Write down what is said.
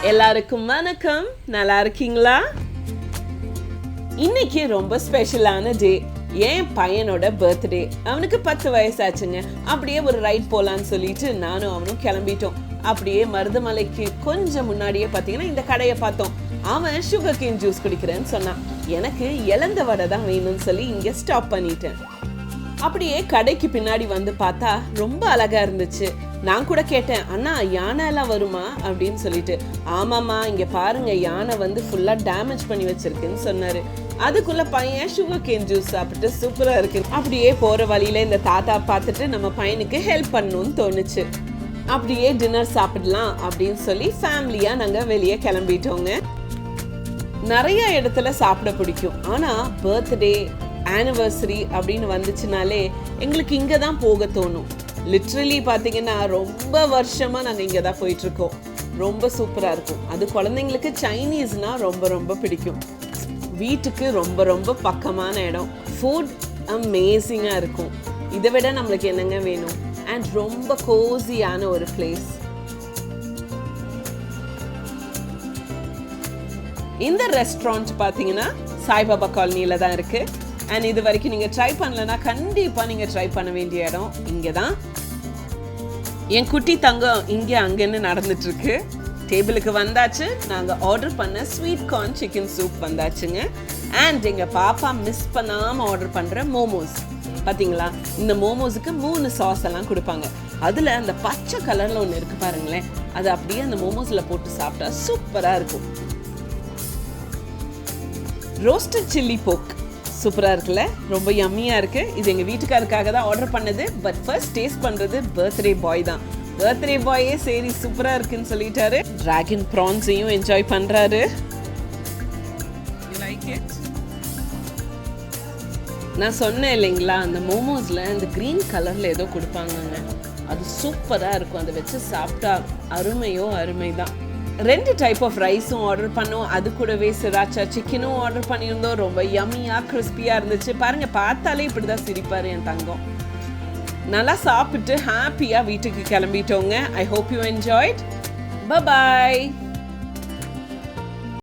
எல்லாருக்கும் வணக்கம். நல்லா இருக்கீங்களா? இன்னைக்கு ரொம்ப ஸ்பெஷலான டே. என் பையனோட பர்த்டே. அவனுக்கு 10 வயசாச்சுங்க. அப்படியே ஒரு ரைட் போலான்னு சொல்லிட்டு நானும் அவனும் கிளம்பிட்டோம். அப்படியே மருதமலைக்கு கொஞ்சம் முன்னாடியே பார்த்தீங்கன்னா இந்த கடையை பார்த்தோம். அவன் சுகர் கேன் ஜூஸ் குடிக்கிறேன்னு சொன்னான். எனக்கு இலந்த வடை தான் வேணும்னு சொல்லி இங்கே ஸ்டாப் பண்ணிட்டேன். அப்படியே கடைக்கு பின்னாடி வந்து பார்த்தா ரொம்ப அழகா இருந்துச்சு. நான் கூட கேட்டேன், அண்ணா யானை எல்லாம் வருமா அப்படின்னு சொல்லிட்டு. ஆமாம்மா, இங்க பாருங்க யானை வந்து ஃபுல்லா டேமேஜ் பண்ணி வச்சிருக்குன்னு சொன்னாரு. அதுக்குள்ள பையன் சுகர் கேன் ஜூஸ் சாப்பிட்டு சூப்பரா இருக்கு. அப்படியே போற வழியில இந்த தாத்தா பார்த்துட்டு நம்ம பையனுக்கு ஹெல்ப் பண்ணணும்னு தோணுச்சு. அப்படியே டின்னர் சாப்பிடலாம் அப்படின்னு சொல்லி ஃபேமிலியா நாங்க வெளியே கிளம்பிட்டோங்க. நிறைய இடத்துல சாப்பிட பிடிக்கும். ஆனா பர்த்டே ஆனிவர்சரி அப்படின்னு வந்துச்சுனாலே எங்களுக்கு இங்கே தான் போக தோணும். லிட்ரலி பார்த்தீங்கன்னா ரொம்ப வருஷமாக நாங்கள் இங்கே தான் போயிட்டுருக்கோம். ரொம்ப சூப்பராக இருக்கும். அது குழந்தைங்களுக்கு சைனீஸ்னால் ரொம்ப ரொம்ப பிடிக்கும். வீட்டுக்கு ரொம்ப ரொம்ப பக்கமான இடம். ஃபுட் அமேசிங்காக இருக்கும். இதை விட நம்மளுக்கு என்னங்க வேணும்? அண்ட் ரொம்ப கோசியான ஒரு பிளேஸ். இந்த ரெஸ்டாரண்ட் பார்த்தீங்கன்னா சாய்பாபா காலனியில் தான் இருக்குது. அண்ட் இது வரைக்கும் நீங்கள் ட்ரை பண்ணலன்னா கண்டிப்பாக நீங்கள் ட்ரை பண்ண வேண்டிய இடம் இங்கே தான். என் குட்டி தங்கம் இங்கே அங்கேன்னு நடந்துட்டுருக்கு. டேபிளுக்கு வந்தாச்சு. நாங்கள் ஆர்டர் பண்ண ஸ்வீட் கார்ன் சிக்கன் சூப் வந்தாச்சுங்க. அண்ட் எங்கள் பாப்பா மிஸ் பண்ணாமல் ஆர்டர் பண்ணுற மோமோஸ் பார்த்தீங்களா? இந்த மோமோஸுக்கு 3 சாஸ் எல்லாம் கொடுப்பாங்க. அதில் அந்த பச்சை கலரில் ஒன்று இருக்குது பாருங்களேன். அது அப்படியே அந்த மோமோஸில் போட்டு சாப்பிட்டா சூப்பராக இருக்கும். ரோஸ்டட் சில்லி போக் சூப்பராக இருக்குல்ல? ரொம்ப யம்மியாக இருக்குது. இது எங்கள் வீட்டுக்காருக்காக தான் ஆர்டர் பண்ணது. பட் ஃபர்ஸ்ட் டேஸ்ட் பண்ணுறது பர்த்டே பாய் தான். பர்த்டே பாயே சரி சூப்பராக இருக்குன்னு சொல்லிட்டாரு. டிராகன் ப்ரான்ஸையும் என்ஜாய் பண்ணுறாரு. நான் சொன்னேன் இல்லைங்களா, அந்த மோமோஸில் இந்த க்ரீன் கலரில் ஏதோ கொடுப்பாங்கங்க. அது சூப்பராக இருக்கும். அதை வச்சு சாப்பிட்டா அருமையோ அருமை தான். 2 டைப் ஆஃப் ரைஸும் ஆர்டர் பண்ணோம். அது கூடவே சிராச்சா சிக்கனும் ஆர்டர் பண்ணியிருந்தோம். ரொம்ப யம்மியாக கிறிஸ்பியாக இருந்துச்சு. பாருங்கள், பார்த்தாலே இப்படி தான் சிரிப்பார் என் தங்கம். நல்லா சாப்பிட்டு ஹாப்பியாக வீட்டுக்கு கிளம்பிட்டோங்க. I hope you enjoyed. Bye bye.